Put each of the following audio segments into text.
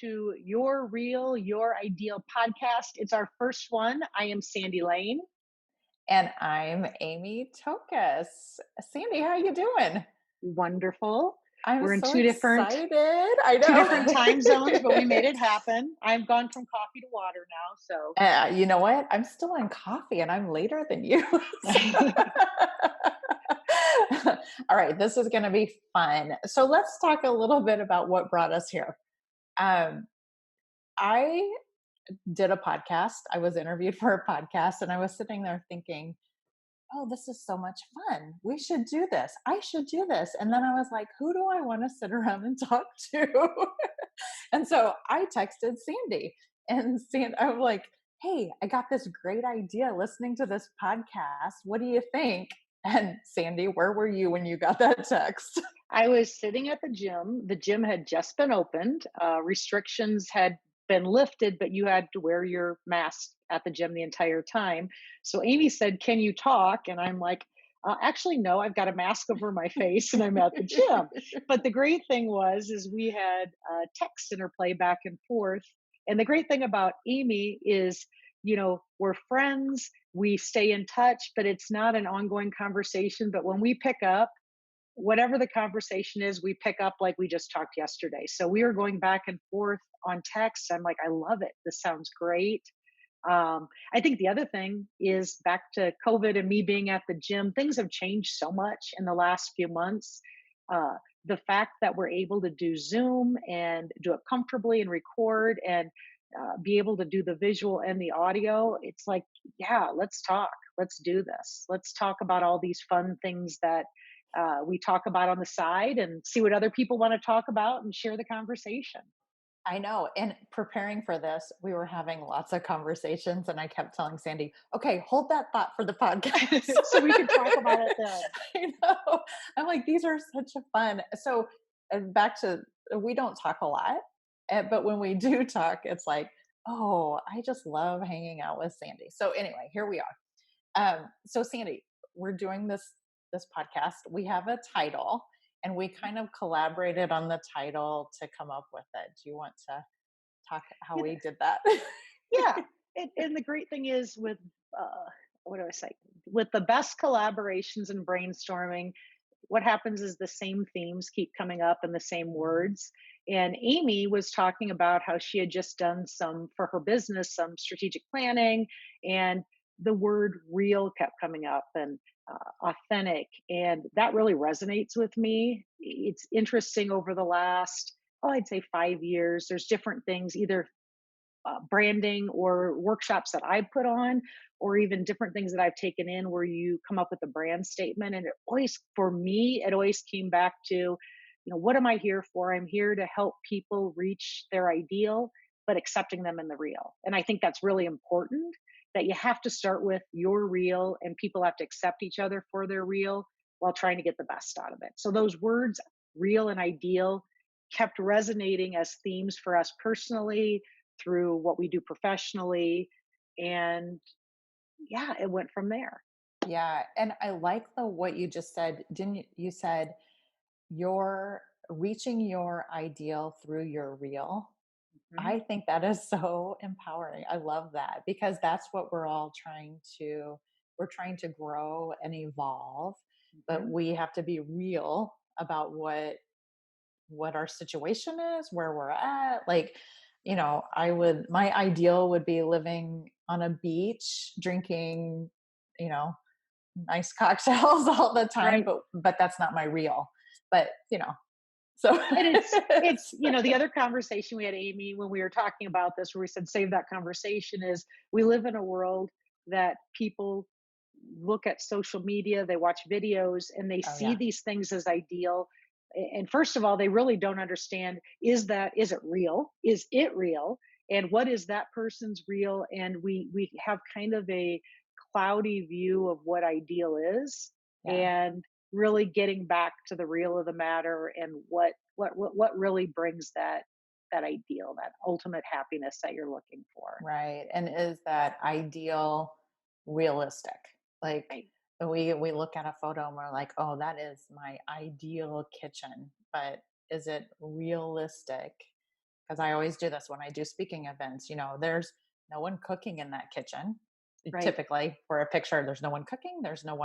to Your Real, Your Ideal podcast. It's our first one. I am Sandy Lane. And I'm Amy Tokus. Sandy, how you doing? Wonderful. I'm We're in so two different excited. I two different time zones, but we know. made it happen. I've gone from coffee to water now, so You know what? I'm still on coffee and I'm later than you. All right, this is going to be fun. So let's talk a little bit about what brought us here. Um, I did a podcast. I was interviewed for a podcast and I was sitting there thinking, oh, this is so much fun. We should do this. I should do this. And then I was like, who do I want to sit around and talk to? And so I texted Sandy and I was like, hey, I got this great idea listening to this podcast. What do you think? And Sandy, where were you when you got that text? I was sitting at the gym. The gym had just been opened. Restrictions had been lifted, but you had to wear your mask at the gym the entire time. So Amy said, "Can you talk?" And I'm like, "Actually, no. I've got a mask over my face, and I'm at the gym." But the great thing is we had text interplay back and forth. And the great thing about Amy is, we're friends. We stay in touch, but it's not an ongoing conversation. But when we pick up, whatever the conversation is, we pick up like we just talked yesterday. So we are going back and forth on text. I'm like, I love it. This sounds great. I think the other thing is back to COVID and me being at the gym, things have changed so much in the last few months. Uh, the fact that we're able to do Zoom and do it comfortably and record and be able to do the visual and the audio, it's like, yeah, let's talk. Let's do this. Let's talk about all these fun things that we talk about on the side and see what other people want to talk about and share the conversation. I know. And preparing for this, we were having lots of conversations, and I kept telling Sandy, okay, hold that thought for the podcast. So we can talk about it then. I know. I'm like, these are such a fun. So, back to, we don't talk a lot, but when we do talk, it's like, oh, I just love hanging out with Sandy. So, anyway, here we are. So, Sandy, we're doing this podcast. We have a title, and we kind of collaborated on the title to come up with it. Do you want to talk how Yeah, we did that? yeah. And the great thing is with what do I say? With the best collaborations and brainstorming, what happens is the same themes keep coming up and the same words. And Amy was talking about how she had just done some for her business, some strategic planning, and the word real kept coming up and authentic. And that really resonates with me. It's interesting over the last, oh, I'd say 5 years, there's different things, either branding or workshops that I put on, or even different things that I've taken in where you come up with a brand statement. And it always, for me, it always came back to, what am I here for? I'm here to help people reach their ideal, but accepting them in the real. And I think that's really important, that you have to start with your real and people have to accept each other for their real while trying to get the best out of it. So those words, real and ideal, kept resonating as themes for us personally through what we do professionally. And yeah, it went from there. Yeah, and I like the what you just said. Didn't you, you said you're reaching your ideal through your real? Mhm. I think that is so empowering. I love that because that's what we're trying to grow and evolve, but Mhm. we have to be real about what our situation is, where we're at. Like, my ideal would be living on a beach, drinking, you know, nice cocktails all the time, Right. but that's not my real. But, so And it's, it's, the other conversation we had, Amy, when we were talking about this, where we said, save that conversation, is we live in a world that people look at social media, they watch videos, and they oh see yeah. these things as ideal. And first of all, they really don't understand, is it real? Is it real? And what is that person's real? And we have kind of a cloudy view of what ideal is. Yeah. And really getting back to the real of the matter and what really brings that ideal, that ultimate happiness that you're looking for. Right. And is that ideal realistic? Like Right. we look at a photo and we're like, oh, that is my ideal kitchen. But is it realistic? because I always do this when I do speaking events. There's no one cooking in that kitchen. Right. Typically, for a picture, there's no one cooking. There's no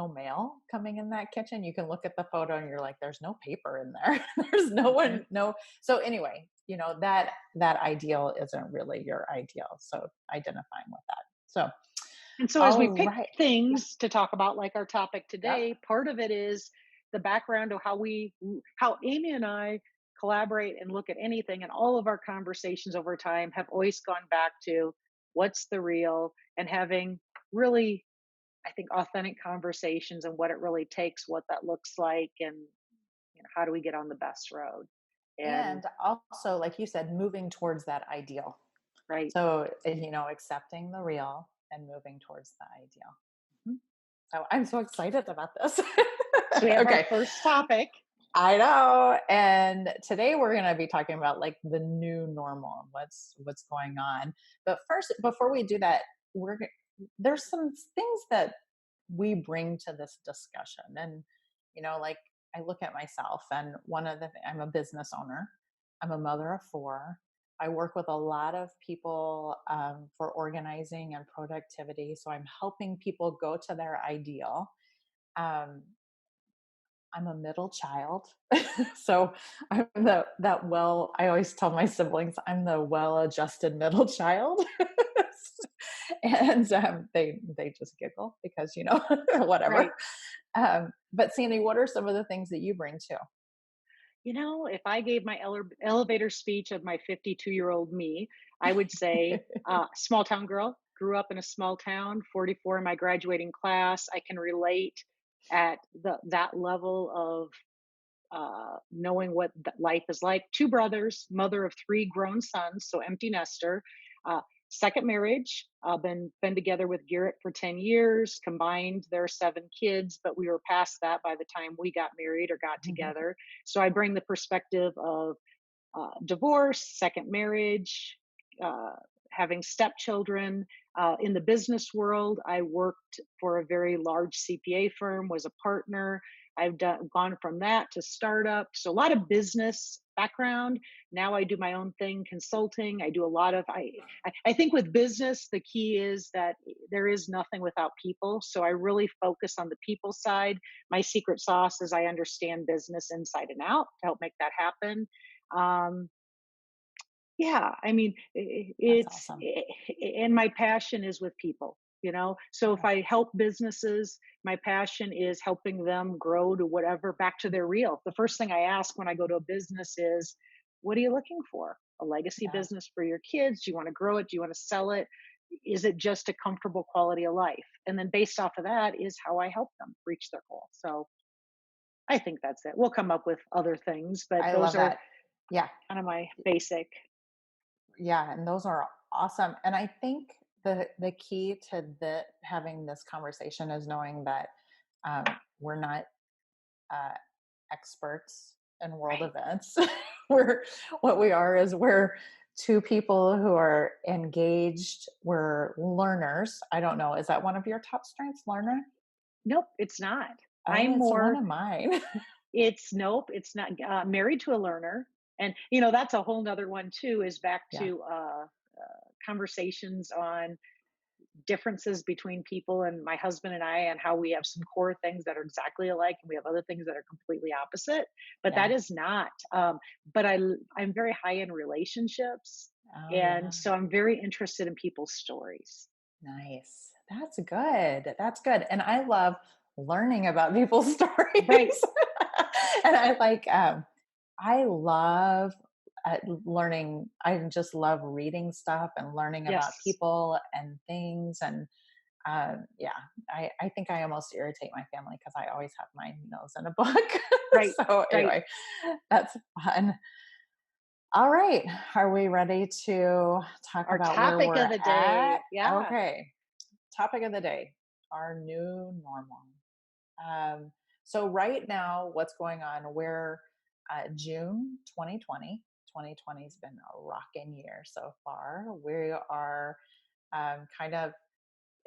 mail coming in that kitchen. You can look at the photo and you're like, there's no paper in there. There's no Mhm. one, no. So anyway, that ideal isn't really your ideal. So identifying with that. So, And so as we all pick right. Yeah. things to talk about, like our topic Yep. today, part of it is the background of how Amy and I collaborate and look at anything. And all of our conversations over time have always gone back to what's the real, and having really, I think, authentic conversations and what it really takes, what that looks like, and how do we get on the best road. And And also, like you said, moving towards that ideal. right. So, accepting the real and moving towards the ideal. Mhm. So I'm so excited about this. So we have our Okay. first topic. I know. And today we're going to be talking about like the new normal, what's going on. But first, before we do that, there's some things that we bring to this discussion. And like I look at myself, and I'm a business owner. I'm a mother of four. I work with a lot of people for organizing and productivity. So I'm helping people go to their ideal. Um, I'm a middle child. So I'm I always tell my siblings I'm the well-adjusted middle child. And they just giggle because, Right. whatever. But Sandy, what are some of the things that you bring to? If I gave my elevator speech of my 52-year-old me, I would say, small town girl, grew up in a small town, 44 in my graduating class. I can relate at that level of knowing what life is like. Two brothers, mother of three grown sons, so empty nester. Uh, Second marriage, been together with Garrett for 10 years. Combined, there are seven kids, but we were past that by the time we got married or got together. So I bring the perspective of divorce, second marriage, uh, having stepchildren. In the business world, I worked for a very large CPA firm, was a partner. Gone from that to startup. So a lot of business background. Now I do my own thing, consulting. I do a lot of, I think with business, the key is that there is nothing without people. So I really focus on the people side. My secret sauce is I understand business inside and out to help make that happen. Um, yeah, I mean, That's it's awesome. and my passion is with people. So if Yeah. I help businesses, my passion is helping them grow to whatever, back to their real. The first thing I ask when I go to a business is, what are you looking for? A legacy Yeah. business for your kids? Do you want to grow it? Do you want to sell it? Is it just a comfortable quality of life? And then based off of that is how I help them reach their goal. So I think that's it. We'll come up with other things, but I those love are that. Yeah. kind of my basic. Yeah, and those are awesome. And I think the key to having this conversation is knowing that we're not uh, experts in world Right. events. we're What we are is we're two people who are engaged. We're learners. I don't know. Is that one of your top strengths, learner? Nope, it's not. Oh, I'm it's one more, of mine. nope, it's not. Married to a learner. And, that's a whole nother one too, is back Yeah, to conversations on differences between people and my husband and I, and how we have some core things that are exactly alike and we have other things that are completely opposite. But that yeah. is not. But I'm very high in relationships. Oh, And yeah. so I'm very interested in people's stories. Nice. That's good. That's good. And I love learning about people's Right. stories. And I love learning. I just love reading stuff and learning about Yes. people and things. And yeah, I think I almost irritate my family because I always have my nose in a book. Right. So Right. anyway, that's fun. All right. Are we ready to talk Our about where topic we're of the at? day. Yeah. Okay. Topic of the day, our new normal. Um, so, right now, what's going on? We're June 2020. 2020 has been a rocking year so far. We are kind of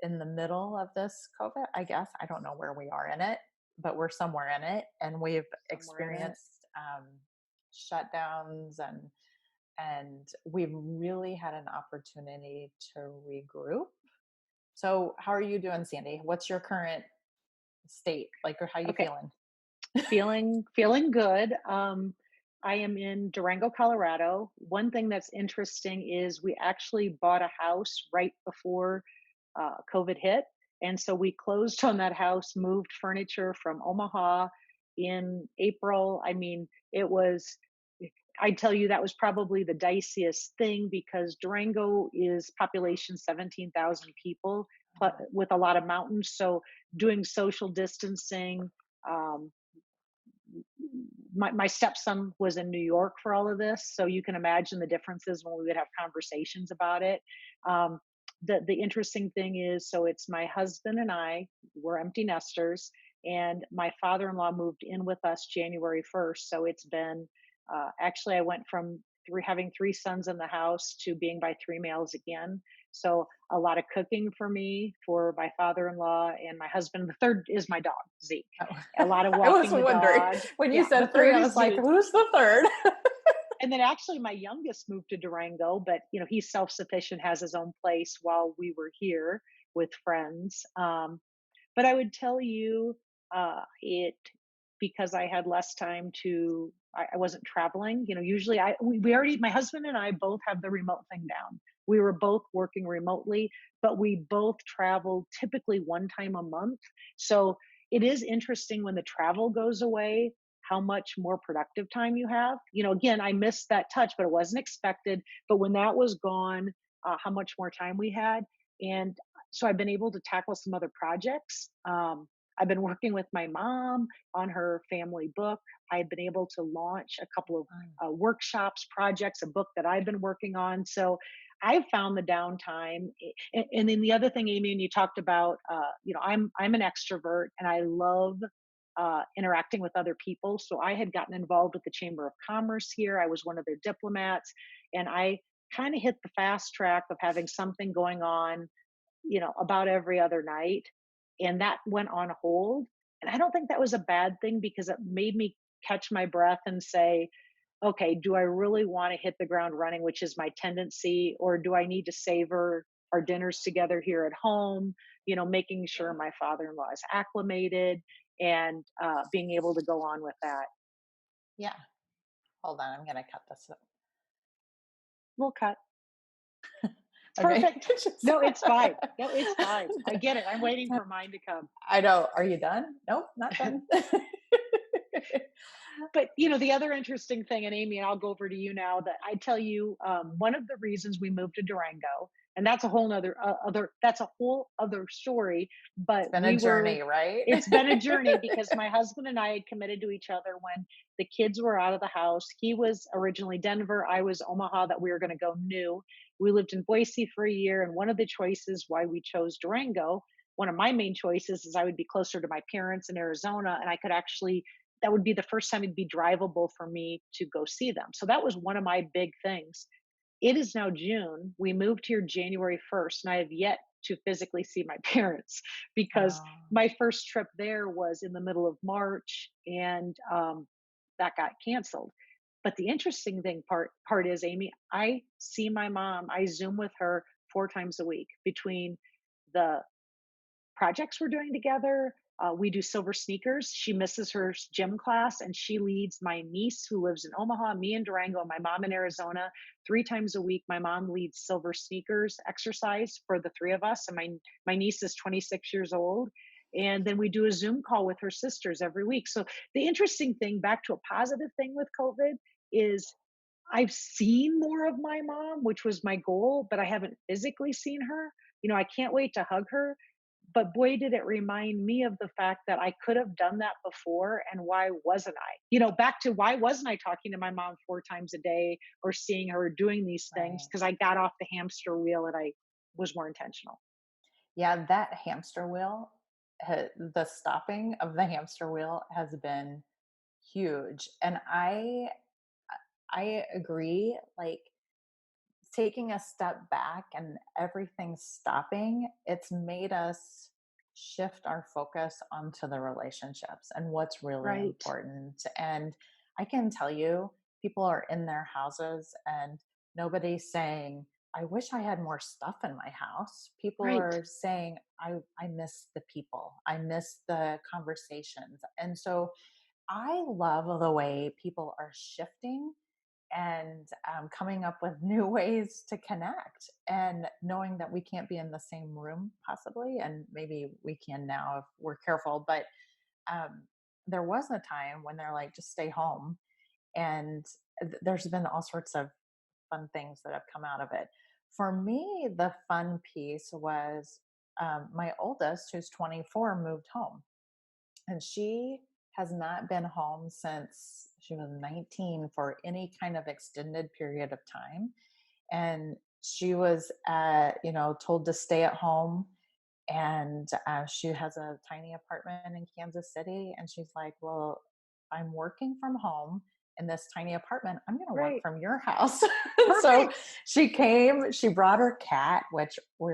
in the middle of this COVID, I guess. I don't know where we are in it, but we're somewhere in it. And we've Somewhere in it. experienced shutdowns, and we've really had an opportunity to regroup. So how are you doing, Sandy? What's your current state? Like, or how you Okay, feeling? feeling good. I am in Durango, Colorado. One thing that's interesting is we actually bought a house right before COVID hit, and so we closed on that house, moved furniture from Omaha in April. I mean, it was. I tell you that was probably the diciest thing because Durango is population 17,000 people with a lot of mountains. So doing social distancing, um, my stepson was in New York for all of this, so you can imagine the differences when we would have conversations about it. Um, the interesting thing is, so it's my husband and I. We're empty nesters, and my father-in-law moved in with us January 1st. So it's been actually I went from having three sons in the house to being by three males again. So a lot of cooking for me, for my father-in-law, and my husband. The third is my dog Zeke. Oh. A lot of I was walking the wondering dog. when you Yeah, the said three, third I is was like, Zeke. who's the third? And then actually my youngest moved to Durango, but he's self-sufficient, has his own place while we were here with friends. But I would tell you, it because I had less time to. I wasn't traveling. Usually we already my husband and I both have the remote thing down. We were both working remotely, but we both travel typically one time a month. So it is interesting when the travel goes away how much more productive time you have. Again, I missed that touch, but it wasn't expected. But when that was gone, how much more time we had. And so I've been able to tackle some other projects. I've been working with my mom on her family book. I've been able to launch a couple of Mm. workshops, projects, a book that I've been working on. So I've found the downtime. And then the other thing, Amy, and you talked about, I'm an extrovert and I love interacting with other people. So I had gotten involved with the Chamber of Commerce here. I was one of their diplomats, and I kind of hit the fast track of having something going on about every other night. And that went on hold. And I don't think that was a bad thing because it made me catch my breath and say, okay, do I really want to hit the ground running, which is my tendency, or do I need to savor our dinners together here at home, making Yeah. sure my father in law is acclimated and being able to go on with that. Yeah. Hold on. I'm going to cut this. We'll cut. It's Okay. perfect. No, it's fine. No, it's fine. I get it. I'm waiting for mine to come. I know. Are you done? Nope, not done. But the other interesting thing, and Amy, I'll go over to you now. That I tell you, one of the reasons we moved to Durango, and that's a whole other that's a whole other story. It's But been a we were, journey, right? it's been a journey because my husband and I had committed to each other when the kids were out of the house. He was originally Denver, I was Omaha. That we were going to go new. We lived in Boise for a year, and one of the choices why we chose Durango. One of my main choices is I would be closer to my parents in Arizona, and I could actually that would be the first time it'd be drivable for me to go see them. So that was one of my big things. It is now June. We moved here January 1st, and I have yet to physically see my parents because Oh, my first trip there was in the middle of March, and that got canceled. But the interesting thing part is, Amy, I see my mom. I Zoom with her 4 times a week between the projects we're doing together. We do silver sneakers. She misses her gym class, and she leads my niece who lives in Omaha, me in Durango, and my mom in Arizona. 3 times a week, my mom leads silver sneakers exercise for the three of us, and my niece is 26 years old. And then we do a Zoom call with her sisters every week. So the interesting thing, back to a positive thing with COVID, is I've seen more of my mom, which was my goal, but I haven't physically seen her. I can't wait to hug her, but boy, did it remind me of the fact that I could have done that before, and why wasn't I? Back to why wasn't I talking to my mom 4 times a day or seeing her doing these things? right. Because I got off the hamster wheel and I was more intentional. Yeah, that hamster wheel, the stopping of the hamster wheel has been huge. And I agree. Like, taking a step back and everything stopping, it's made us shift our focus onto the relationships and what's really Right. important. And I can tell you, people are in their houses and nobody's saying, I wish I had more stuff in my house. People Right. are saying, I miss the people, I miss the conversations. And so I love the way people are shifting and coming up with new ways to connect, and knowing that we can't be in the same room possibly, and maybe we can now if we're careful. But um, there was a time when they're like, just stay home. And there's been all sorts of fun things that have come out of it. For me, the fun piece was my oldest, who's 24, moved home, and she has not been home since she was 19 for any kind of extended period of time. And she was told to stay at home. And she has a tiny apartment in Kansas City, and she's like, well, I'm working from home in this tiny apartment, I'm going to work Right. from your house. So Perfect. she came, she brought her cat, which we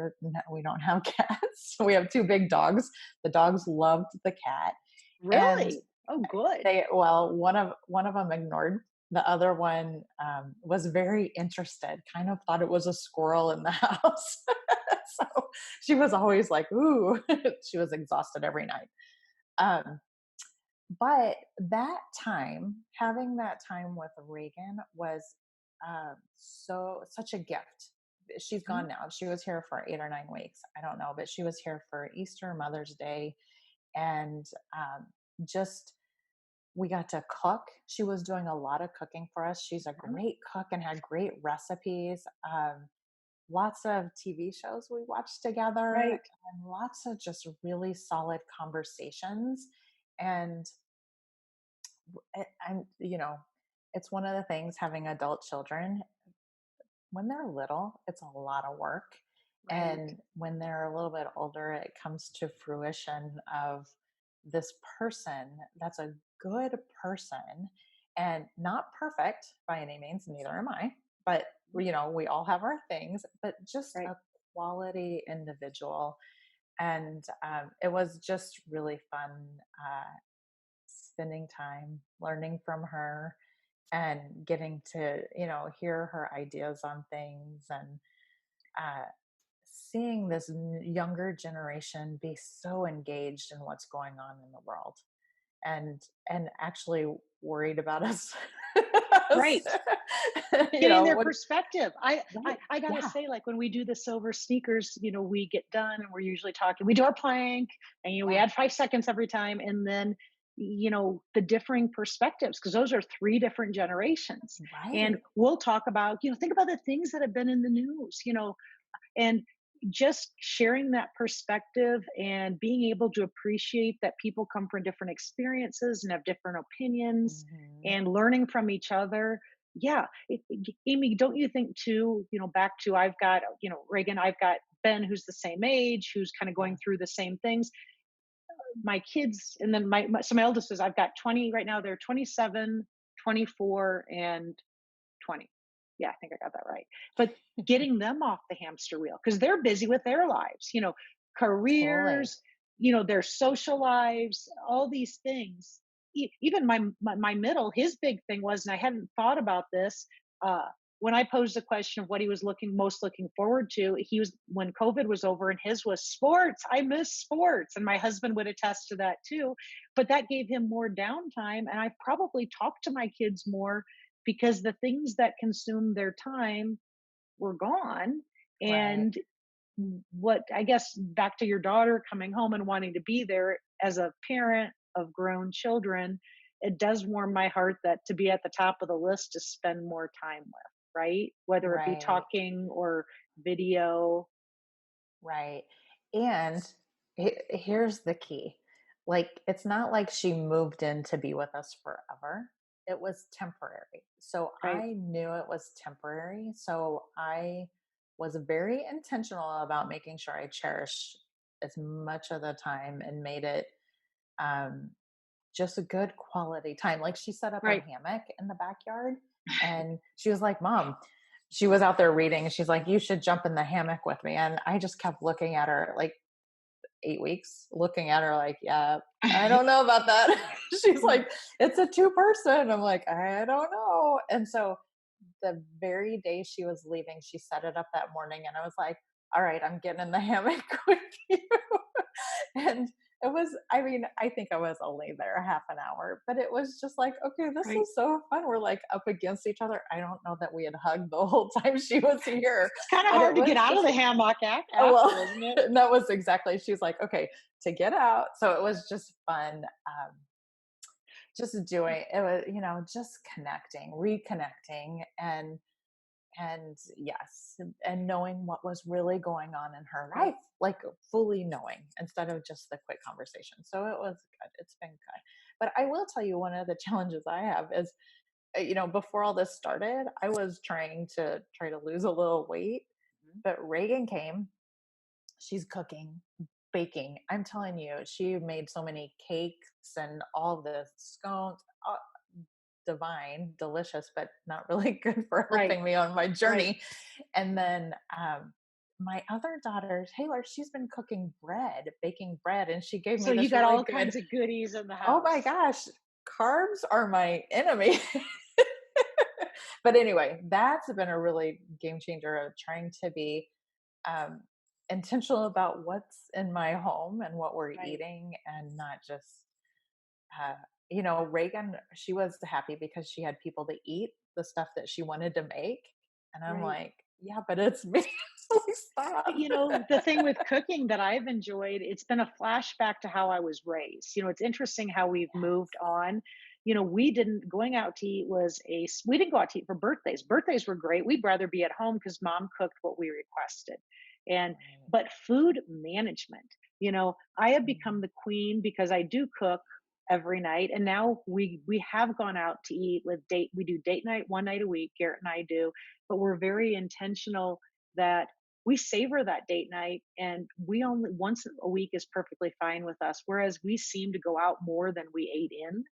don't have cats. We have two big dogs. The dogs loved the cat. And Really? Oh, good. one of them ignored. The other one was very interested, kind of thought it was a squirrel in the house. So she was always like, ooh. She was exhausted every night. um, but that time, having that time with Reagan was such a gift. She's Mhm. gone now. She was here for 8 or 9 weeks, I don't know, but she was here for Easter, Mother's Day. And um, just we got to cook. She was doing a lot of cooking for us. She's a Mhm. great cook and had great recipes. Lots of TV shows we watched together, Right. and lots of just really solid conversations. And it's one of the things, having adult children, when they're little, it's a lot of work. Right. And when they're a little bit older, it comes to fruition of this person that's a good person and not perfect by any means, neither am I. But Mhm. we all have our things, but just Right. a quality individual. And it was just really fun spending time learning from her and getting to hear her ideas on things, and uh, seeing this younger generation be so engaged in what's going on in the world, and actually worried about us. us, Right. Getting their what. perspective. I, Right. I I gotta Yeah. say, like when we do the silver sneakers, we get done and we're usually talking. We do our plank, and we Yeah. add 5 seconds every time, and then the differing perspectives, because those are three different generations, and Right. we'll talk about think about the things that have been in the news, and just sharing that perspective and being able to appreciate that people come from different experiences and have different opinions, Hmm. and learning from each other. Yeah. Amy, don't you think too, back to, I've got, Reagan, I've got Ben, who's the same age, who's kind of Yeah. going through the same things. My kids, and then my eldest is, I've got 20 right now. They're 27, 24, and 20. Yeah, I think I got that right. But getting them off the hamster wheel, because they're busy with their lives, Totally. careers, their social lives, all these things. Even my middle, his big thing was, and I hadn't thought about this. Uh, when I posed the question of what he was most looking forward to, he was, when COVID was over, and his was sports. I miss sports, and my husband would attest to that too. But that gave him more downtime, and I probably talked to my kids more because the things that consumed their time were gone. Right. And what, I guess, back to your daughter coming home and wanting to be there, as a parent of grown children, it does warm my heart that to be at the top of the list to spend more time with, right? Whether it be Right. talking or video. Right. And here's the key. Like, it's not like she moved in to be with us forever. It was temporary. So Right. I knew it was temporary. So I was very intentional about making sure I cherished as much of the time and made it um, just a good quality time. Like, she set up her Right. hammock in the backyard, and she was like, Mom, she was out there reading, and she's like, you should jump in the hammock with me. And I just kept looking at her like 8 weeks, looking at her like, yeah, I don't know about that. She's like, it's a two person. I'm like, I don't know. And so the very day she was leaving, she set it up that morning, and I was like, all right, I'm getting in the hammock with you. And it was, I mean, I think I was only there a half an hour, but it was just like, okay, this Right. is so fun. We're like up against each other. I don't know that we had hugged the whole time she was here, It's kind of but it hard to get was out of just, the hammock oh, after, well, isn't it? that was exactly, she's like, okay, to get out. So it was just fun. Just doing it was, just connecting, reconnecting, and yes, and knowing what was really going on in her life, Right. like fully knowing instead of just the quick conversation. So it was good. It's been good. But I will tell you, one of the challenges I have is, before all this started, I was try to lose a little weight, Mhm. but Reagan came. She's cooking, baking. I'm telling you, she made so many cakes and all the scones. Divine, delicious, but not really good for Right. helping me on my Right. journey. And then my other daughter, Taylor, she's been cooking bread, baking bread, and she gave So me you this got really all good. kinds of goodies in the Oh my house. gosh, carbs are my enemy. But anyway, that's been a really game changer of trying to be um, intentional about what's in my home and what we're Right. eating, and not just uh, Reagan, she was happy because she had people to eat the stuff that she wanted to make. And I'm Right. like, yeah, but it's me. Like, stop. The thing with cooking that I've enjoyed, it's been a flashback to how I was raised. It's interesting how we've moved on. We didn't going out to eat we didn't go out to eat for birthdays. Birthdays were great. We'd rather be at home because mom cooked what we requested. And Right. but food management, I have become Mhm. the queen because I do cook every night. And now we have gone out to eat we do date night one night a week, Garrett and I do, but we're very intentional that we savor that date night, and we only once a week is perfectly fine with us, whereas we seem to go out more than we ate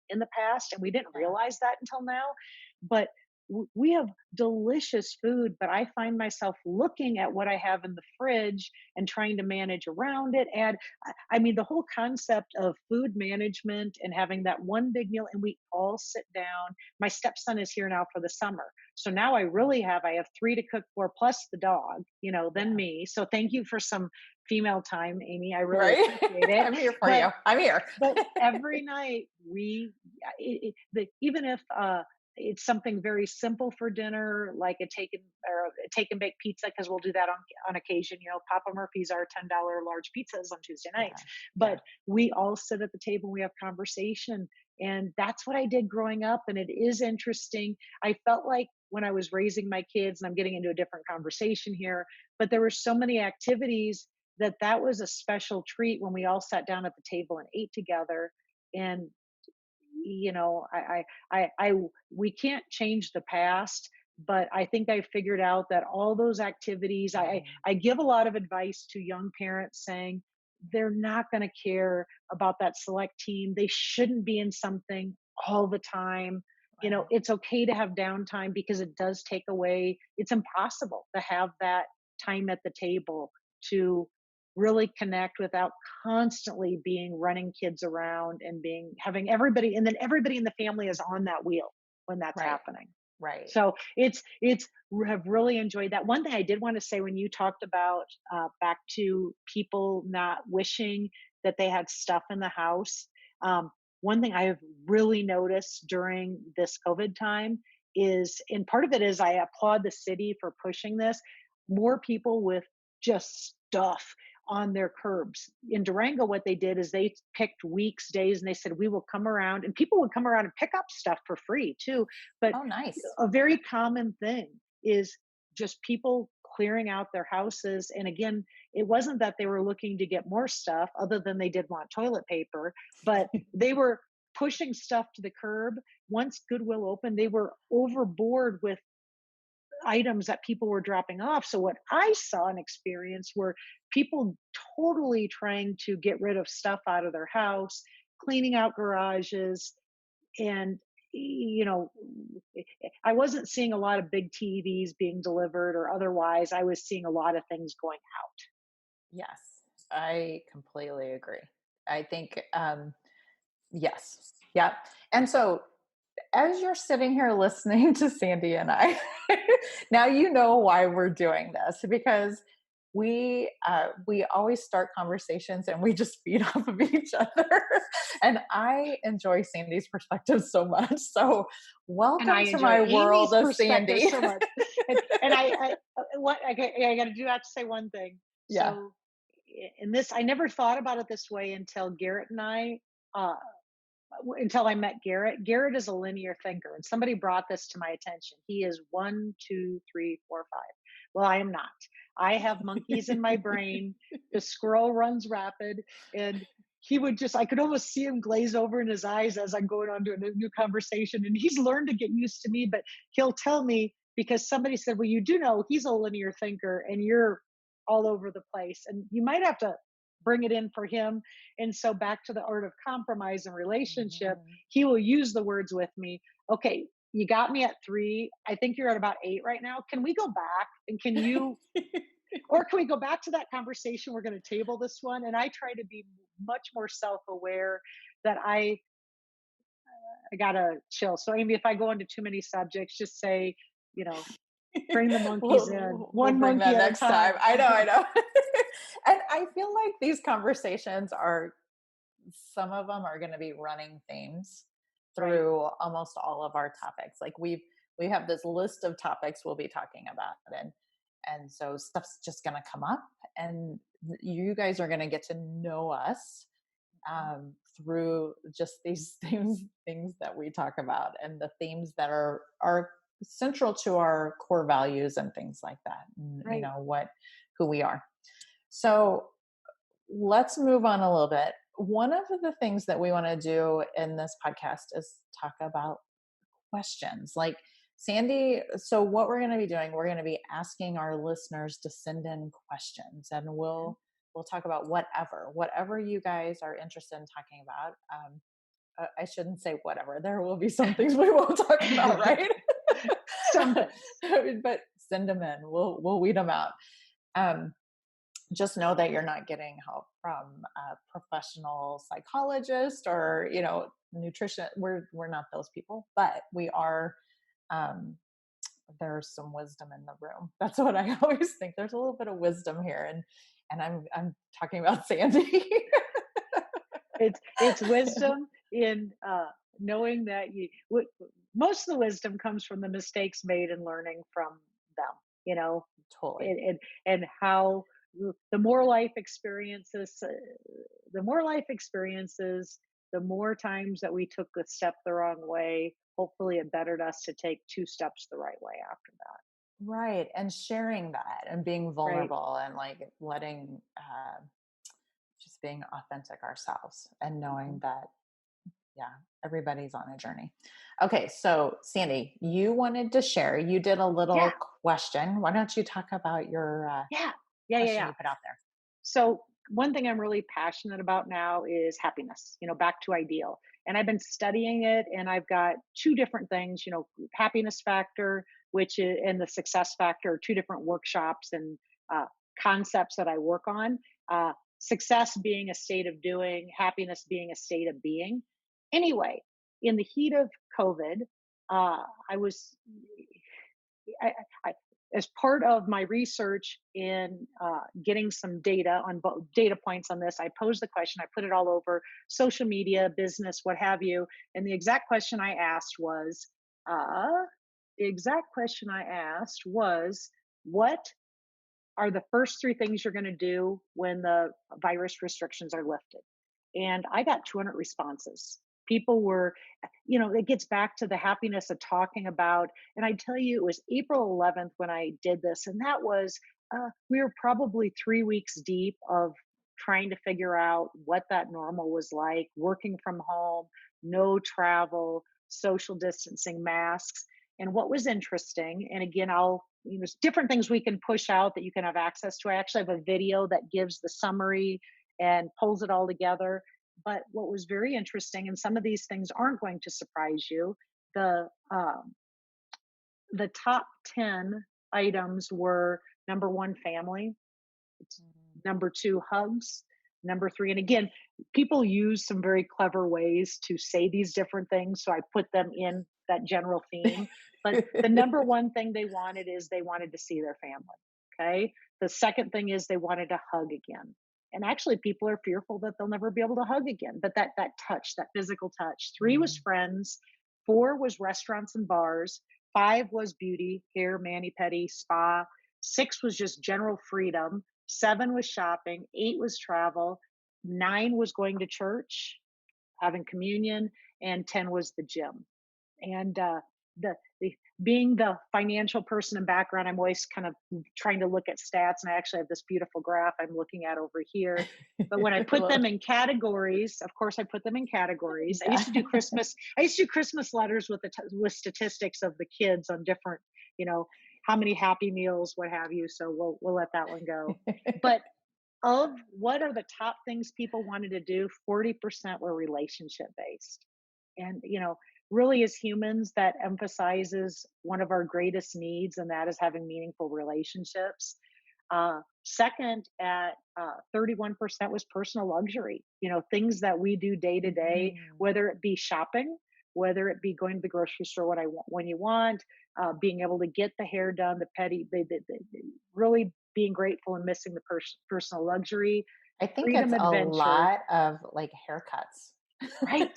in the past, and we didn't Yeah. realize that until now. But we have delicious food, but I find myself looking at what I have in the fridge and trying to manage around it. And I mean, the whole concept of food management and having that one big meal, and we all sit down. My stepson is here now for the summer, so now I have three to cook for plus the dog, then Yeah. me. So thank you for some female time, Amy. I really Right. appreciate it. I'm here for But you. I'm here. but every night even if it's something very simple for dinner, like a take and bake pizza, because we'll do that on occasion. Papa Murphy's are $10 large pizzas on Tuesday nights, Yeah. but Yeah. we all sit at the table, we have conversation, and that's what I did growing up. And it is interesting. I felt like when I was raising my kids, and I'm getting into a different conversation here, but there were so many activities that was a special treat when we all sat down at the table and ate together. And I we can't change the past, but I think I figured out that all those activities, Mhm. I give a lot of advice to young parents saying they're not going to care about that select team. They shouldn't be in something all the time. Right. It's okay to have downtime because it does take away, it's impossible to have that time at the table to really connect without constantly being running kids around and being having everybody, and then everybody in the family is on that wheel when that's Right. happening. Right. So it's have really enjoyed that. One thing I did want to say, when you talked about back to people not wishing that they had stuff in the house, one thing I have really noticed during this COVID time is, and part of it is I applaud the city for pushing this, more people with just stuff on their curbs. In Durango, what they did is they picked weeks, days, and they said, we will come around, and people would come around and pick up stuff for free too. But Oh, nice. a very common thing is just people clearing out their houses. And again, it wasn't that they were looking to get more stuff, other than they did want toilet paper, but they were pushing stuff to the curb. Once Goodwill opened, they were overboard with items that people were dropping off. So what I saw and experienced were people totally trying to get rid of stuff out of their house, cleaning out garages, and you know I wasn't seeing a lot of big TVs being delivered or otherwise. I was seeing a lot of things going out. Yes, I completely agree. I think, yes. Yeah. And so as you're sitting here listening to Sandy and I, now you know why we're doing this because we always start conversations and we just feed off of each other. And I enjoy Sandy's perspective so much. So And I welcome to enjoy my world Amy's of perspective Sandy. so much. And what I got to do have to say one thing. Yeah. So in this, I never thought about it this way until Garrett and I, uh, until I met Garrett. Garrett is a linear thinker, and somebody brought this to my attention. He is one, two, three, four, five. Well, I am not. I have monkeys in my brain. The squirrel runs rapid, and he would just, I could almost see him glaze over in his eyes as I'm going on to a new conversation. And he's learned to get used to me, but he'll tell me because somebody said, well, you do know he's a linear thinker and you're all over the place. And you might have to bring it in for him. And so back to the art of compromise and relationship, Mhm. he will use the words with me. Okay, you got me at 3. I think you're at about 8 right now. Can we go back and can you, or can we go back to that conversation? We're going to table this one. And I try to be much more self-aware that I gotta chill. So Amy, if I go into too many subjects, just say, you know, bring the monkeys in, We'll one bring monkey that at a next time. time. I know, I know. And I feel like these conversations are some of them are going to be running themes Right. through almost all of our topics. Like we have this list of topics we'll be talking about, and so stuff's just going to come up, and you guys are going to get to know us through just these things that we talk about and the themes that are central to our core values and things like that. And, you Right. know what who we are. So let's move on a little bit. One of the things that we want to do in this podcast is talk about questions. Like Sandy, so what we're going to be doing, we're going to be asking our listeners to send in questions and we'll talk about whatever you guys are interested in talking about. I shouldn't say whatever. There will be some things we won't talk about, right? Some things. But send them in. We'll weed them out. Um, just know that you're not getting help from a professional psychologist or nutrition. We're not those people, but we are. Um, there's some wisdom in the room. That's what I always think. There's a little bit of wisdom here, and I'm talking about Sandy. It's wisdom in knowing that most of the wisdom comes from the mistakes made and learning from them. You know, Totally. and how the more life experiences, the more times that we took a step the wrong way. Hopefully, it bettered us to take 2 steps the right way after that. Right. And sharing that and being Right. vulnerable and like letting just being authentic ourselves and knowing Mhm. that yeah, everybody's on a journey. Okay, so Sandy, you wanted to share. You did a Yeah. little question. Why don't you talk about your Yeah. Yeah. Yeah. question Yeah. you put out there? So one thing I'm really passionate about now is happiness, back to ideal. And I've been studying it and I've got 2 different things, happiness factor, which is and the success factor, 2 different workshops and uh, concepts that I work on. Success being a state of doing, happiness being a state of being. Anyway, in the heat of COVID, I was I, I, as part of my research in getting some data on data points on this, I posed the question. I put it all over social media, business, what have you. And uh, the exact question I asked was, what are the first 3 things you're going to do when the virus restrictions are lifted? And I got 200 responses. People were, it gets back to the happiness of talking about. And I tell you, it was April 11th when I did this. And that was, we were probably 3 weeks deep of trying to figure out what that normal was like, working from home, no travel, social distancing, masks. And what was interesting, and again, there's different things we can push out that you can have access to. I actually have a video that gives the summary and pulls it all together. But what was very interesting, and some of these things aren't going to surprise you, the um, the top 10 items were: number one, family; Mm, number two, hugs; Number three, and again, people use some very clever ways to say these different things. So I put them in that general theme. But the number one thing they wanted is they wanted to see their family. Okay. The second thing is they wanted to hug again. And actually, people are fearful that they'll never be able to hug again. But that touch, that physical touch. Three was Mm. friends. Four was restaurants and bars. Five was beauty, hair, mani pedi, spa. Six was just general freedom. Seven was shopping. Eight was travel. Nine was going to church, having communion, and 10 was the gym. And the being the financial person in background, I'm always kind of trying to look at stats, and I actually have this beautiful graph I'm looking at over here. But when I put Well, them in categories, of course, I put them in categories. I used yeah. to do Christmas. I used to do Christmas letters with with statistics of the kids on different, you know, how many Happy Meals, what have you. So we'll let that one go. But of what are the top things people wanted to do, 40% were relationship based. And, really as humans, that emphasizes one of our greatest needs, and that is having meaningful relationships. Second, at 31% was personal luxury, things that we do day to day, Mm. whether it be shopping, whether it be going to the grocery store when you want, being able to get the hair done, the petty, really being grateful and missing the personal luxury, I think freedom, it's a adventure, lot of like haircuts. right?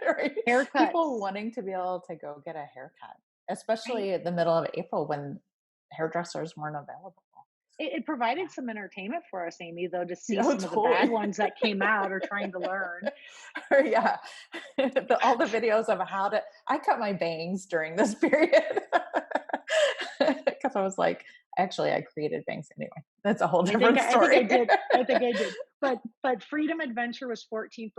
Right? People Haircuts, wanting to be able to go get a haircut, right? especially at the middle of April when hairdressers weren't available. It provided some entertainment for us, Amy, though, to see Oh, some of the bad totally. ones that came out or trying to learn. Or yeah, all the videos of how to. I cut my bangs during this period because I was like, actually, I created bangs anyway. That's a whole different I think I story. did. I think I did. But freedom adventure was 14%,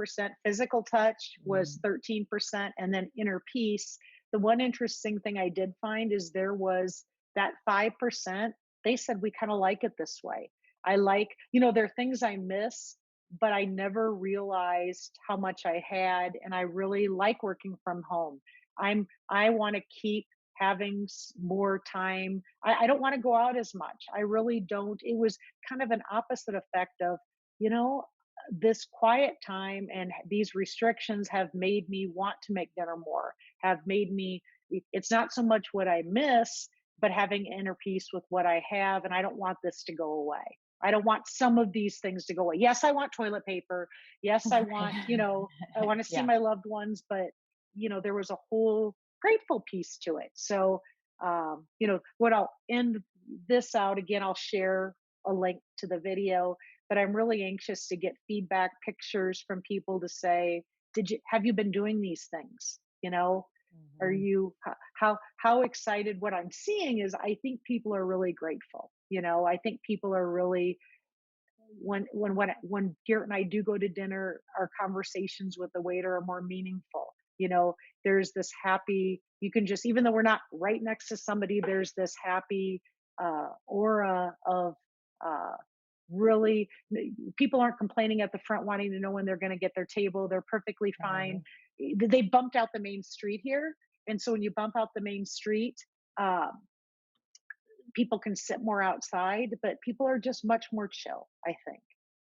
physical touch was Mm. 13%, and then inner peace. The one interesting thing I did find is there was that 5%. They said we kind of like it this way. I like, there are things I miss, but I never realized how much I had, and I really like working from home. I want to keep having more time. I don't want to go out as much. I really don't. It was kind of an opposite effect of, you know, this quiet time and these restrictions have made me want to make dinner more, have made me, it's not so much what I miss, but having inner peace with what I have. And I don't want this to go away. I don't want some of these things to go away. Yes, I want toilet paper. Yes, I want, I want to see Yeah. my loved ones, but, there was a whole grateful piece to it. So, what I'll end this out again, I'll share a link to the video, but I'm really anxious to get feedback, pictures from people to say, have you been doing these things? Are Mhm. you, how excited? What I'm seeing is I think people are really grateful. I think people are really, when Garrett and I do go to dinner, our conversations with the waiter are more meaningful. There's this happy, you can just, even though we're not right next to somebody, there's this happy aura of uh, really, people aren't complaining at the front wanting to know when they're going to get their table. They're perfectly fine. Right. They bumped out the main street here. And so when you bump out the main street, um, people can sit more outside, but people are just much more chill, I think,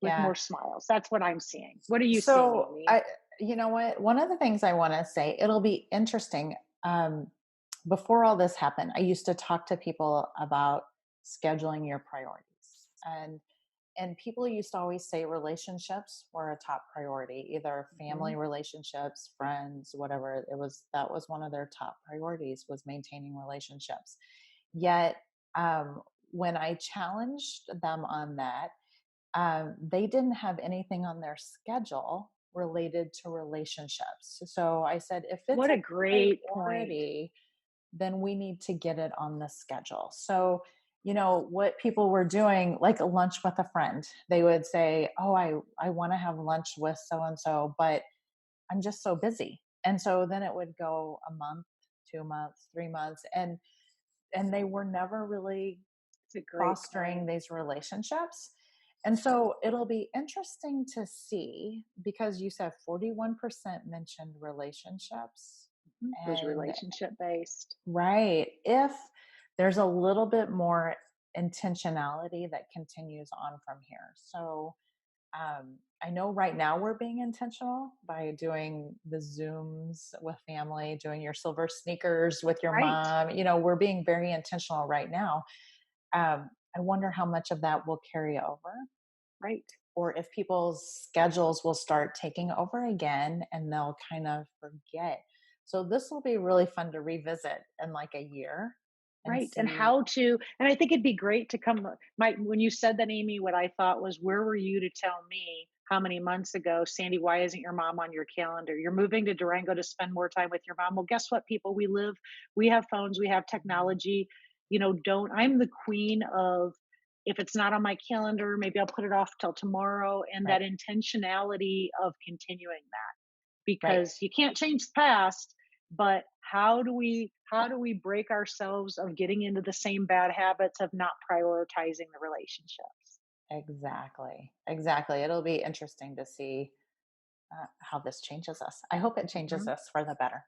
with Yeah. more smiles. That's what I'm seeing. What are you seeing, So Amy? you know what? One of the things I want to say, it'll be interesting. Um, Before all this happened, I used to talk to people about scheduling your priorities, and people used to always say relationships were a top priority, either family Mhm. relationships, friends, whatever it was. That was one of their top priorities, was maintaining relationships. Yet, um, when I challenged them on that, they didn't have anything on their schedule related to relationships. So I said, if it's What a a great point. priority, then we need to get it on the schedule. So, what people were doing, like a lunch with a friend, they would say, oh, I want to have lunch with so and so, but I'm just so busy. And so then it would go a month, 2 months, 3 months, and they were never really It's a great fostering point. these relationships. And so it'll be interesting to see, because you said 41% mentioned relationships. It was And relationship based. right, if there's a little bit more intentionality that continues on from here. So I know right now we're being intentional by doing the Zooms with family, doing your silver sneakers with your Right, mom. You know, we're being very intentional right now. I wonder how much of that will carry over, right. or if people's schedules will start taking over again and they'll kind of forget. So this will be really fun to revisit in like a year and Right, and see. how to and I think it'd be great to come my when you said that, Amy, what I thought was, where were you to tell me how many months ago, "Sandy, why isn't your mom on your calendar? You're moving to Durango to spend more time with your mom." Well, guess what, people? We have phones, we have Mhm. technology. Don't I'm the queen of, if it's not on my calendar, maybe I'll put it off till tomorrow, and that Right, intentionality of continuing that, right. because you can't change the past, but how do we break ourselves of getting into the same bad habits of not prioritizing the relationships? Exactly. Exactly. It'll be interesting to see how this changes us. I hope it changes Mhm. us for the better.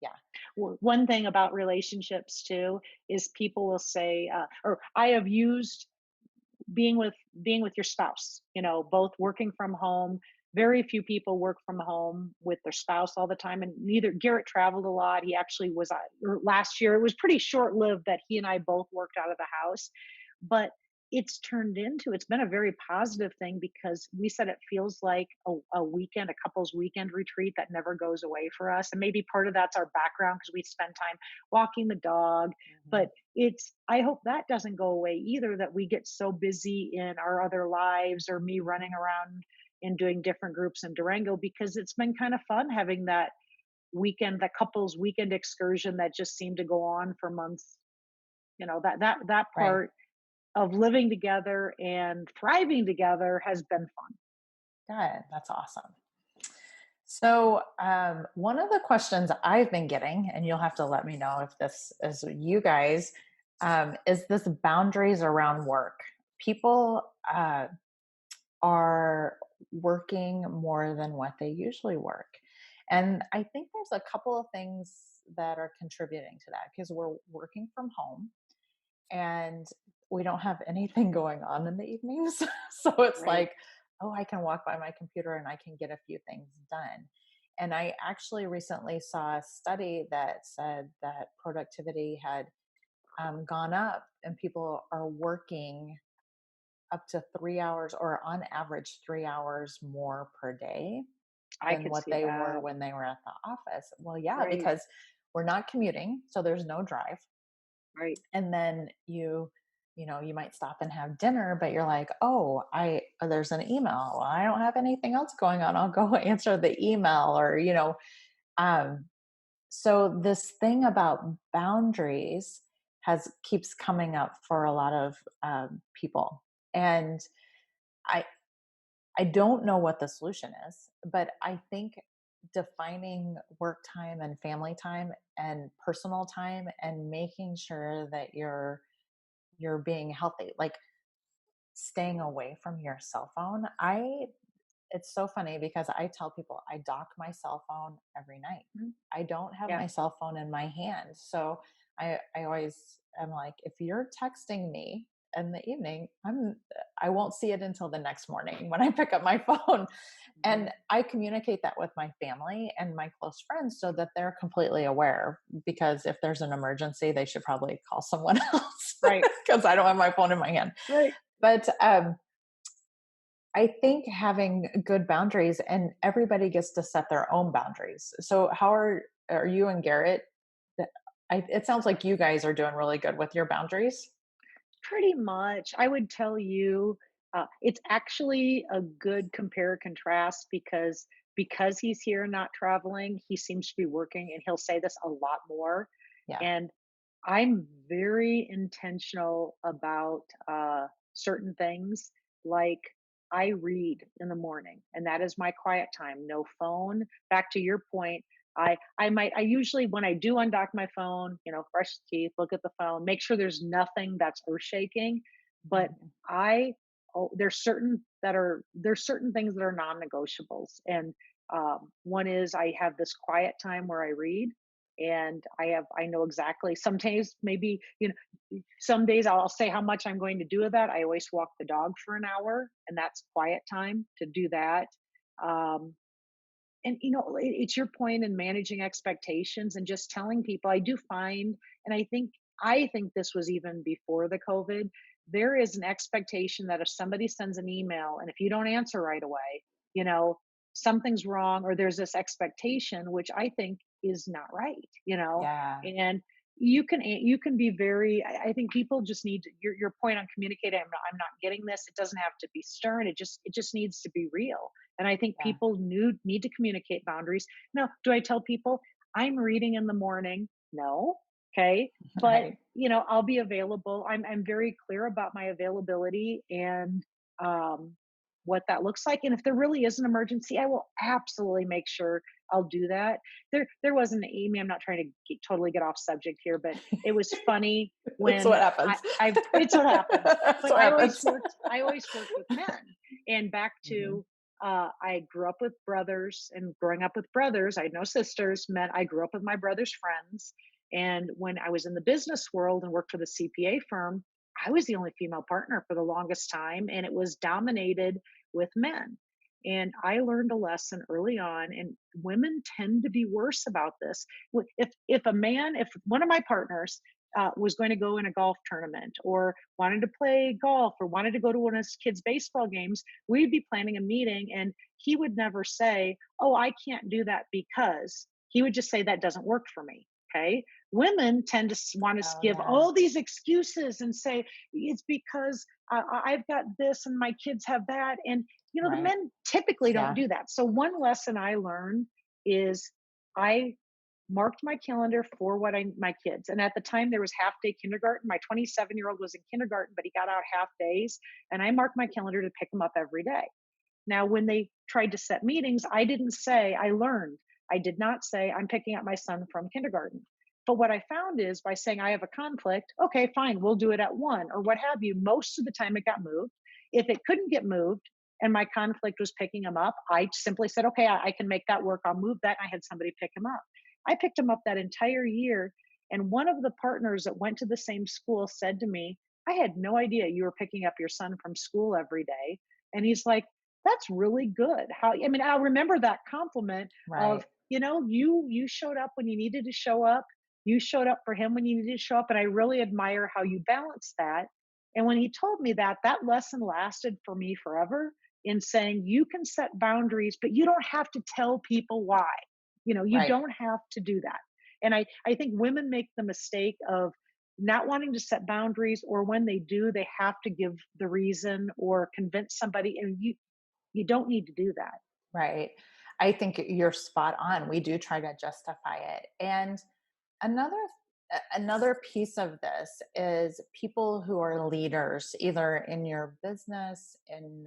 Yeah. One thing about relationships too is people will say, or I have used being with your spouse, both working from home. Very few people work from home with their spouse all the time, and neither Garrett traveled a lot. He actually was, or last year it was pretty short lived that he and I both worked out of the house, but it's been a very positive thing, because we said it feels like a weekend, a couple's weekend retreat that never goes away for us. And maybe part of that's our background, because we spend time walking the dog. Mhm. But I hope that doesn't go away either, that we get so busy in our other lives, or me running around and doing different groups in Durango, because it's been kind of fun having that couple's weekend excursion that just seemed to go on for months. That Right. part of living together and thriving together has been fun. Good. That's awesome. So, one of the questions I've been getting, and you'll have to let me know if this is you guys, is this boundaries around work. People are working more than what they usually work. And I think there's a couple of things that are contributing to that because we're working from home and we don't have anything going on in the evenings. So it's Right. like, oh, I can walk by my computer and I can get a few things done. And I actually recently saw a study that said that productivity had gone up and people are working up to 3 hours or on average 3 hours more per day I than could what see they were that. when they were at the office. Well, yeah, Right. because we're not commuting, so there's no drive. Right. And then you might stop and have dinner, but you're like, oh, there's an email. Well, I don't have anything else going on. I'll go answer the email, or um so this thing about boundaries has keeps coming up for a lot of people. And I I don't know what the solution is, but I think defining work time and family time and personal time and making sure that you're being healthy, like staying away from your cell phone. I It's so funny because I tell people I dock my cell phone every night. Mhm. I don't have Yeah. my cell phone in my hand. So I always am like, if you're texting me in the evening, I won't see it until the next morning when I pick up my phone. Mhm. And I communicate that with my family and my close friends so that they're completely aware, because if there's an emergency, they should probably call someone else Right. because I don't have my phone in my hand. Right. But I think having good boundaries, and everybody gets to set their own boundaries. So how are you and Garrett? It sounds like you guys are doing really good with your boundaries. Pretty much. I would tell you, it's actually a good compare contrast, because he's here not traveling, he seems to be working, and he'll say this a lot more. Yeah. And I'm very intentional about certain things. Like, I read in the morning, and that is my quiet time. No phone. Back to your point, I usually, when I do undock my phone, brush teeth, look at the phone, make sure there's nothing that's earth shaking. But Mhm. I there's certain things that are non-negotiables, and one is I have this quiet time where I read. And I know exactly, sometimes maybe, some days I'll say how much I'm going to do of that. I always walk the dog for an hour, and that's quiet time to do that. Um, and it's your point in managing expectations and just telling people. I do find, and I think this was even before the COVID, there is an expectation that if somebody sends an email and if you don't answer right away, you know something's wrong, or there's this expectation, which I think is not right. Yeah. And you can be very, I think people just need your point on communicating. I'm not getting this. It doesn't have to be stern. It just needs to be real. And I think Yeah. people need to communicate boundaries. Now, do I tell people I'm reading in the morning? No. Okay. But, Right. I'll be available. I'm very clear about my availability and um, what that looks like. And if there really is an emergency, I will absolutely make sure I'll do that. There was an Amy. I'm not trying to totally get off subject here, but it was funny That's when what happens. it's what happens. That's But what happens. I always worked with men, and back Mhm. to I grew up with brothers, and growing up with brothers, I had no sisters, meant I grew up with my brother's friends. And when I was in the business world and worked for the CPA firm, I was the only female partner for the longest time, and it was dominated with men. And I learned a lesson early on, and women tend to be worse about this. If one of my partners was going to go in a golf tournament, or wanted to play golf, or wanted to go to one of his kids' baseball games, we'd be planning a meeting, and he would never say, "Oh, I can't do that because." He would just say, "That doesn't work for me." Okay. Women tend to want to Oh, give yeah. all these excuses and say, "It's because I've got this and my kids have that." And, the Right. men typically don't Yeah. do that. So, one lesson I learned is I marked my calendar for my kids. And at the time there was half day kindergarten. My 27-year-old was in kindergarten, but he got out half days. And I marked my calendar to pick him up every day. Now, when they tried to set meetings, I learned, I did not say, "I'm picking up my son from kindergarten." But what I found is, by saying I have a conflict, okay, fine, we'll do it at one, or what have you. Most of the time it got moved. If it couldn't get moved and my conflict was picking him up, I simply said, "Okay, I can make that work. I'll move that." And I had somebody pick him up. I picked him up that entire year. And one of the partners that went to the same school said to me, "I had no idea you were picking up your son from school every day." And he's like, "That's really good." I'll remember that compliment of, Right. you showed up when you needed to show up. You showed up for him when you needed to show up. And I really admire how you balance that. And when he told me that, that lesson lasted for me forever, in saying you can set boundaries, but you don't have to tell people why. You Right. don't have to do that. And I think women make the mistake of not wanting to set boundaries, or when they do, they have to give the reason or convince somebody. And you don't need to do that. Right. I think you're spot on. We do try to justify it. And another another piece of this is people who are leaders, either in your business, in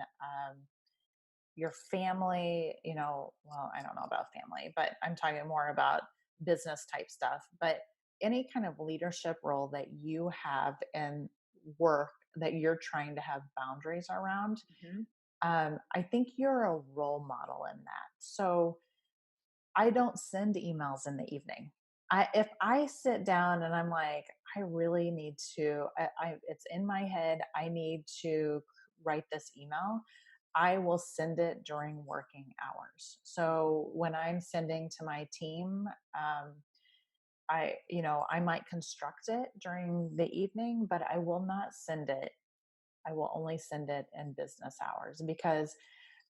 your family, well, I don't know about family, but I'm talking more about business type stuff. But any kind of leadership role that you have in work that you're trying to have boundaries around, Mhm. I think you're a role model in that. So I don't send emails in the evening. If I sit down and I'm like, I really need to, it's in my head, I need to write this email, I will send it during working hours. So when I'm sending to my team, I might construct it during the evening, but I will not send it. I will only send it in business hours, because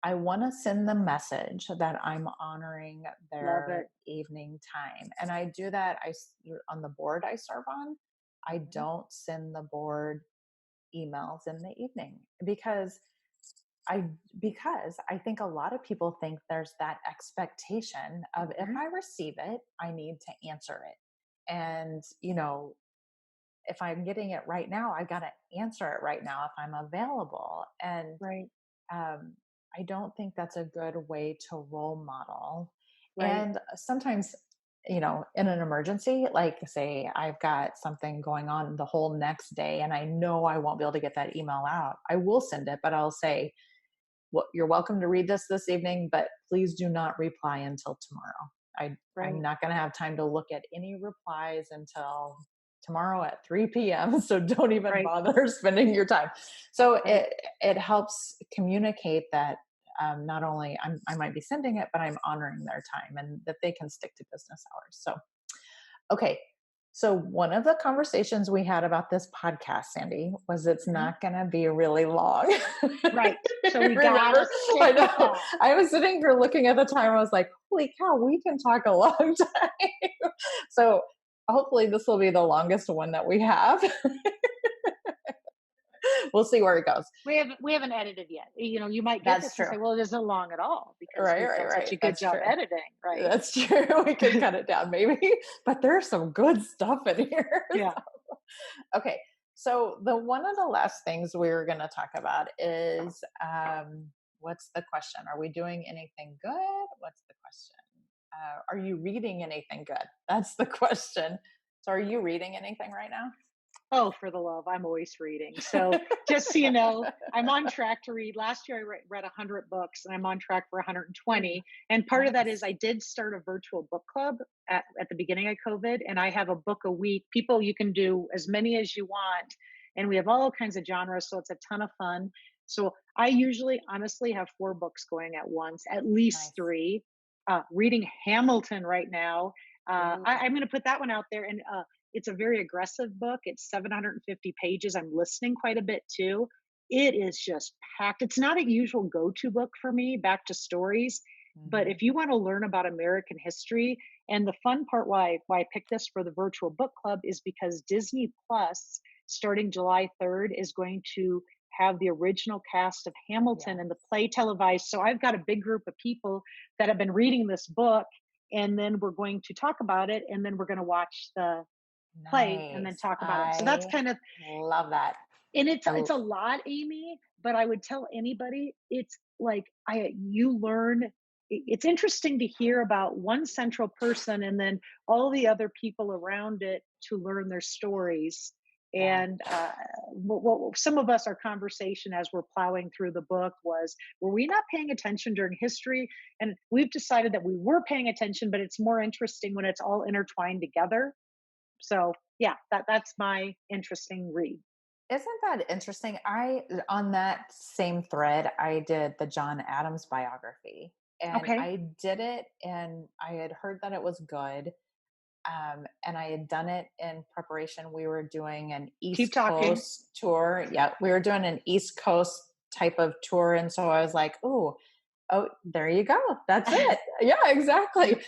I want to send the message that I'm honoring Love their it. evening time. And I do that on the board I serve on. I Mhm. don't send the board emails in the evening, I because I think a lot of people think there's that expectation of, if Mhm. I receive it, I need to answer it. And, if I'm getting it right now, I got to answer it right now if I'm available. And Right. um, I don't think that's a good way to role model. Right. And sometimes, in an emergency, like say I've got something going on the whole next day and I know I won't be able to get that email out, I will send it, but I'll say, well, you're welcome to read this evening, but please do not reply until tomorrow. I'm Right. not going to have time to look at any replies until tomorrow at 3 p.m. So don't even Right. bother spending your time. So Right. it helps communicate that not only I might be sending it, but I'm honoring their time and that they can stick to business hours. So, okay. So one of the conversations we had about this podcast, Sandy, was it's Mhm. not going to be really long. Right. So we Remember? gotta stick I with know. that. I was sitting here looking at the time. I was like, holy cow, we can talk a long time. So hopefully this will be the longest one that we have. We'll see where it goes. We haven't edited yet. You might get That's this and true. say, "Well, it isn't long at all because Right, we've right, done such right. a good That's job true. editing." Right. That's true. We could cut it down maybe, but there's some good stuff in here. Yeah. Okay. So the one of the last things we were going to talk about is what's the question? Are we doing anything good? What's the question? Are you reading anything good? That's the question. So are you reading anything right now? Oh, for the love, I'm always reading. So just so you know, I'm on track to read. Last year, I read 100 books, and I'm on track for Ooh, 120. And part of that is nice. I did start a virtual book club at the beginning of COVID, and I have a book a week. People, you can do as many as you want, and we have all kinds of genres, so it's a ton of fun. So I usually, honestly, have 4 books going at once, at least Nice. 3. Reading Hamilton right now. Ooh, I'm going to put that one out there, and it's a very aggressive book. It's 750 pages. I'm listening quite a bit too. It is just packed. It's not a usual go to book for me, back to stories. But hmm, if you want to learn about American history, and the fun part why I picked this for the virtual book club is because Disney Plus, starting July 3rd, is going to have the original cast of Hamilton yes. and the play televised. So I've got a big group of people that have been reading this book, and then we're going to talk about it, and then we're going to watch the play and then Nice. talk about it. So that's I kind of, love that. and I it's a lot, Amy, but I would tell anybody it's like I you learn it's interesting to hear about one central person and then all the other people around it to learn their stories. yeah. And what some of us, our conversation as we're plowing through the book was, were we not paying attention during history? And we've decided that we were paying attention, but it's more interesting when it's all intertwined together. So yeah, that's my interesting read. Isn't that interesting? I on that same thread, I did the John Adams biography, and Okay, I did it, and I had heard that it was good, and I had done it in preparation. We were doing an keep East talking. Coast tour. Yeah, we were doing an East Coast type of tour, and so I was like, oh, there you go. That's it. Yeah, exactly.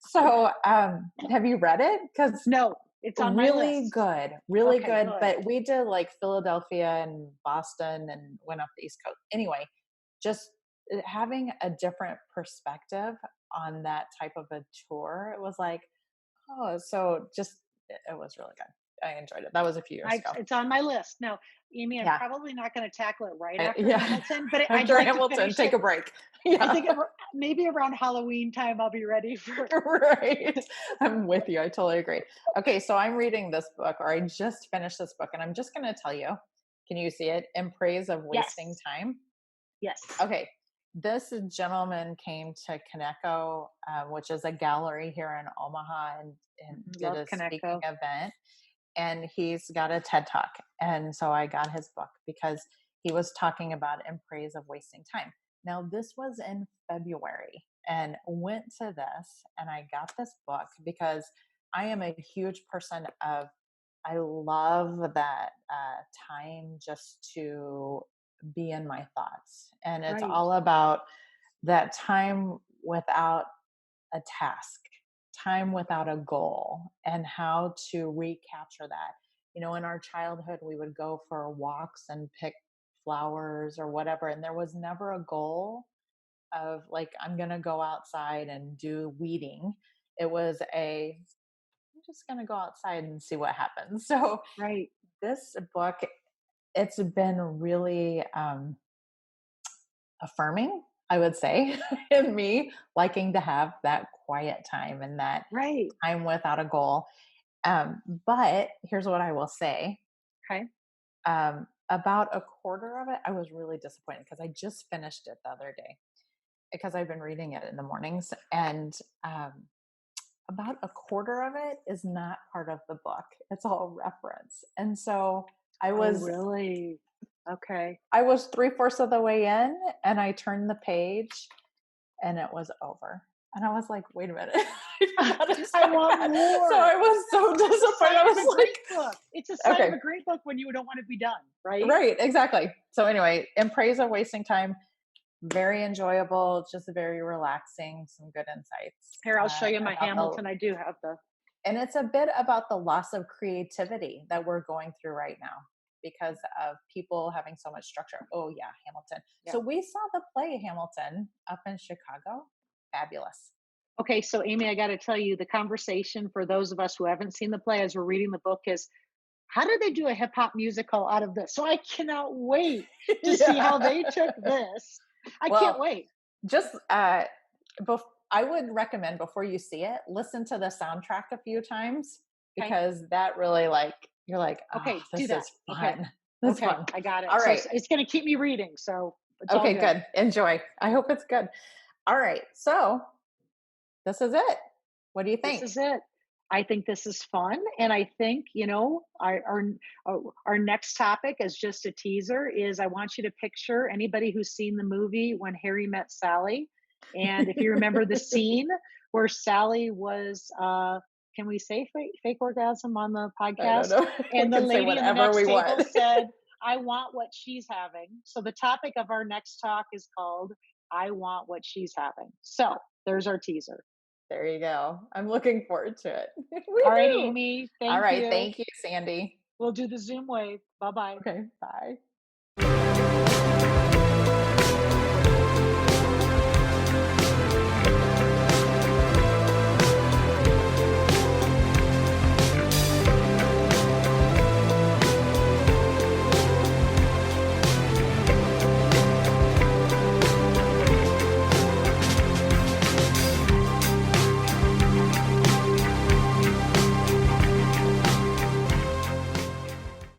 So, have you read it? Because No, it's on my really list. good, really Okay, good. good. But we did like Philadelphia and Boston and went up the East Coast. Anyway, just having a different perspective on that type of a tour, it was like, oh, so just it was really good. I enjoyed it. That was a few years ago. It's on my list. Now, Amy, I'm Yeah. probably not going to tackle it right after Yeah. Hamilton, but I'd After like to Hamilton, finish take it. a break. I Yeah. think maybe around Halloween time, I'll be ready for it. Right. I'm with you. I totally agree. Okay, so I'm reading this book, or I just finished this book, and I'm just going to tell you. Can you see it? In Praise of Wasting Yes, Time. yes. Okay, this gentleman came to Kaneko, which is a gallery here in Omaha, and did Love a speaking Kaneko. event. And he's got a TED Talk. And so I got his book because he was talking about In Praise of Wasting Time. Now, this was in February, and went to this, and I got this book because I am a huge person of, I love that time just to be in my thoughts. And it's Right, all about that time without a task, time without a goal, and how to recapture that. In our childhood, we would go for walks and pick flowers or whatever, and there was never a goal of like, I'm going to go outside and do weeding. It was I'm just going to go outside and see what happens. So, right, this book, it's been really affirming, I would say, in me liking to have that quiet time and that right. time without a goal. But here's what I will say. Okay. About a quarter of it, I was really disappointed because I just finished it the other day because I've been reading it in the mornings. And about a quarter of it is not part of the book. It's all reference. And so I Oh, was really? Okay. I was three-fourths of the way in and I turned the page and it was over. And I was like, wait a minute. I did not I expect want that. So I more. was so It's a disappointed. I sign of a was great like, book. It's a sign of okay, a great book when you don't want to be done, right? right, exactly. So anyway, in praise of wasting time, very enjoyable, just very relaxing, some good insights Here, I'll show you my about the, Hamilton. I do have the. and it's a bit about the loss of creativity that we're going through right now because of people having so much structure. Oh yeah, Hamilton. Yeah. So we saw the play Hamilton up in Chicago. Fabulous. Okay, so Amy, I got to tell you, the conversation for those of us who haven't seen the play as we're reading the book is, how did they do a hip hop musical out of this? So I cannot wait to see how they Yeah. took this. I can't Well, wait. just I would recommend before you see it, listen to the soundtrack a few times Okay. because that really like you're like, oh, Okay, do this that. is Okay. fun. That's Okay, fun. I got it. All So right. it's going to keep me reading. So it's all Okay, good. good. Enjoy. I hope it's good. All right. So this is it. What do you This think? is it. I think this is fun, and I think our next topic, as just a teaser, is I want you to picture anybody who's seen the movie When Harry Met Sally, and if you remember the scene where Sally was, can we say fake orgasm on the I don't podcast? know. We And the can say lady in the whatever we next table want. said, "I want what she's having." So the topic of our next talk is called "I Want What She's Having." So there's our teaser. There you go. I'm looking forward to it. All right, Woohoo. Amy, All thank right. you. Thank you, Sandy. We'll do the Zoom wave. Bye bye. Okay. Bye.